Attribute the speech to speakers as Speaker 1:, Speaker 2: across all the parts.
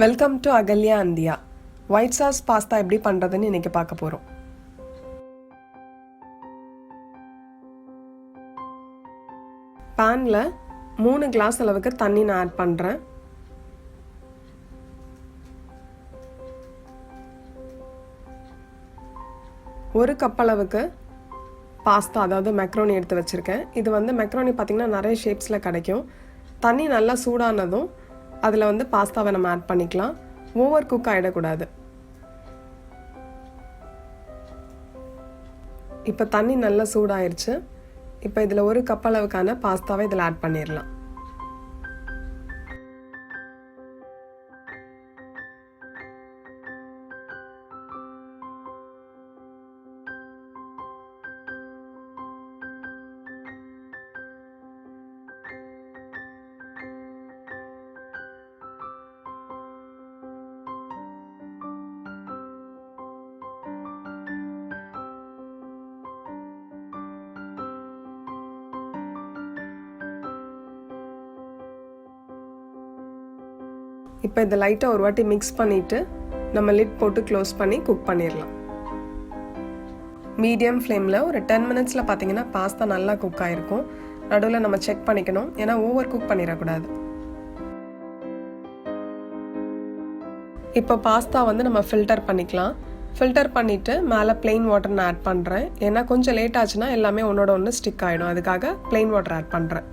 Speaker 1: Welcome to Ahalya and Diya. White sauce pasta எப்படி பண்ணுறதுன்னு இன்றைக்கி பார்க்க போகிறோம். பேனில் 3 கிளாஸ் அளவுக்கு தண்ணி நான் ஆட் பண்ணுறேன். ஒரு கப் அளவுக்கு பாஸ்தா அதாவது மெக்ரோனி எடுத்து வச்சுருக்கேன். இது வந்து மெக்ரோனி பார்த்திங்கன்னா நிறைய ஷேப்ஸில் கிடைக்கும். தண்ணி நல்லா சூடானதும் அதில் பாஸ்தாவை நம்ம ஆட் பண்ணிக்கலாம். ஓவர் குக் ஆகிடக்கூடாது. இப்போ தண்ணி நல்லா சூடாயிருச்சு. இப்போ இதில் ஒரு கப் அளவுக்கான பாஸ்தாவை இதில் ஆட் பண்ணிடலாம். இப்போ இதை லைட்டாக ஒரு வாட்டி மிக்ஸ் பண்ணிவிட்டு நம்ம லிட் போட்டு க்ளோஸ் பண்ணி குக் பண்ணிடலாம். மீடியம் ஃப்ளேமில் ஒரு 10 மினிட்ஸில் பார்த்தீங்கன்னா பாஸ்தா நல்லா குக் ஆகிருக்கும். நடுவில் நம்ம செக் பண்ணிக்கணும், ஏன்னா ஓவர் குக் பண்ணிடக்கூடாது. இப்போ பாஸ்தா நம்ம ஃபில்டர் பண்ணிக்கலாம். ஃபில்டர் பண்ணிவிட்டு மேலே பிளெயின் வாட்டர் நான் ஆட் பண்ணுறேன். ஏன்னா கொஞ்சம் லேட் ஆச்சுன்னா எல்லாமே ஒன்றோட ஒன்று ஸ்டிக் ஆகிடும். அதுக்காக பிளெயின் வாட்டர் ஆட் பண்ணுறேன்.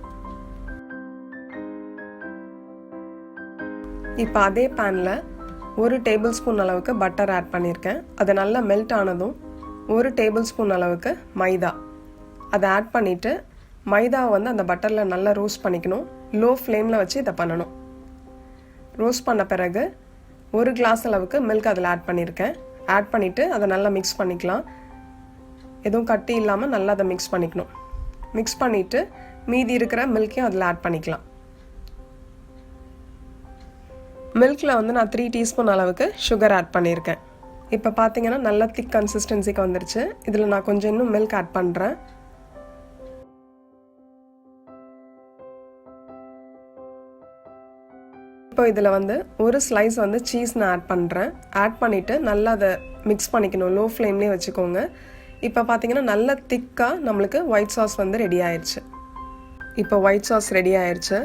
Speaker 1: இப்போ அதே பேனில் 1 டேபிள் ஸ்பூன் அளவுக்கு பட்டர் ஆட் பண்ணியிருக்கேன். அது நல்லா மெல்ட் ஆனதும் 1 டேபிள் ஸ்பூன் அளவுக்கு மைதா அதை ஆட் பண்ணிவிட்டு மைதாவை அந்த பட்டரில் நல்லா ரோஸ்ட் பண்ணிக்கணும். லோ ஃப்ளேமில் வச்சு இதை பண்ணணும். ரோஸ்ட் பண்ண பிறகு 1 கிளாஸ் அளவுக்கு மில்க் அதில் ஆட் பண்ணியிருக்கேன். ஆட் பண்ணிவிட்டு அதை நல்லா மிக்ஸ் பண்ணிக்கலாம். எதுவும் கட்டி இல்லாமல் நல்லா அதை மிக்ஸ் பண்ணிக்கணும். மிக்ஸ் பண்ணிவிட்டு மீதி இருக்கிற மில்க்கையும் அதில் ஆட் பண்ணிக்கலாம். மில்கில் நான் 3 டீஸ்பூன் அளவுக்கு சுகர் ஆட் பண்ணியிருக்கேன். இப்போ பார்த்தீங்கன்னா நல்லா திக் கன்சிஸ்டன்சிக்கு வந்துருச்சு. இதில் நான் கொஞ்சம் இன்னும் மில்க் ஆட் பண்ணுறேன். இப்போ இதில் ஒரு ஸ்லைஸ் சீஸ் நான் ஆட் பண்ணுறேன். ஆட் பண்ணிவிட்டு நல்லா அதை மிக்ஸ் பண்ணிக்கணும். லோ ஃப்ளேம்லேயே வச்சுக்கோங்க. இப்போ பார்த்தீங்கன்னா நல்லா திக்காக நம்மளுக்கு ஒயிட் சாஸ் ரெடி ஆயிடுச்சு. இப்போ ஒயிட் சாஸ் ரெடி ஆயிடுச்சு.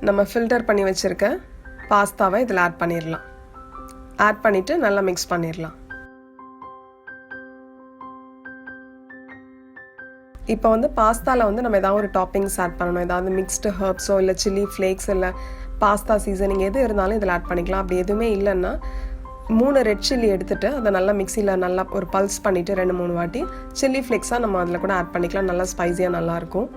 Speaker 1: நம்ம ஃபில்டர் பண்ணி வச்சுருக்க பாஸ்தாவை இதில் ஆட் பண்ணிடலாம். ஆட் பண்ணிவிட்டு நல்லா மிக்ஸ் பண்ணிடலாம். இப்போ பாஸ்தாவில் நம்ம ஏதாவது ஒரு டாப்பிங்ஸ் ஆட் பண்ணணும். ஏதாவது மிக்ஸ்டு ஹர்ப்ஸோ இல்லை சில்லி ஃப்ளேக்ஸ் இல்லை பாஸ்தா சீசனிங் எது இருந்தாலும் இதில் ஆட் பண்ணிக்கலாம். அப்படி எதுவுமே இல்லைன்னா 3 ரெட் சில்லி எடுத்துகிட்டு அதை நல்லா மிக்சியில் நல்லா ஒரு பல்ஸ் பண்ணிவிட்டு 2-3 வாட்டி சில்லி ஃப்ளேக்ஸாக நம்ம அதில் கூட ஆட் பண்ணிக்கலாம். நல்லா ஸ்பைஸியாக நல்லாயிருக்கும்.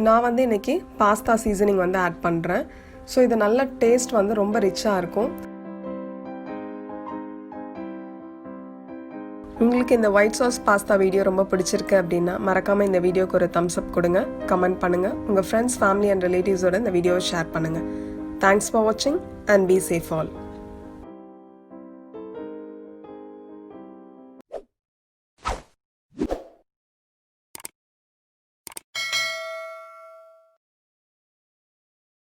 Speaker 1: நான் இன்றைக்கி பாஸ்தா சீசனிங் ஆட் பண்ணுறேன். ஸோ இது நல்ல டேஸ்ட் ரொம்ப ரிச்சாக இருக்கும். உங்களுக்கு இந்த ஒயிட் சாஸ் பாஸ்தா வீடியோ ரொம்ப பிடிச்சிருக்கு அப்படின்னா மறக்காமல் இந்த வீடியோக்கு ஒரு தம்ஸ் அப் கொடுங்க, கமெண்ட் பண்ணுங்கள். உங்கள் ஃப்ரெண்ட்ஸ், ஃபேமிலி அண்ட் ரிலேட்டிவ்ஸோட இந்த வீடியோவை ஷேர் பண்ணுங்கள். தேங்க்ஸ் ஃபார் வாட்சிங் அண்ட் பி சேஃப் ஆல்.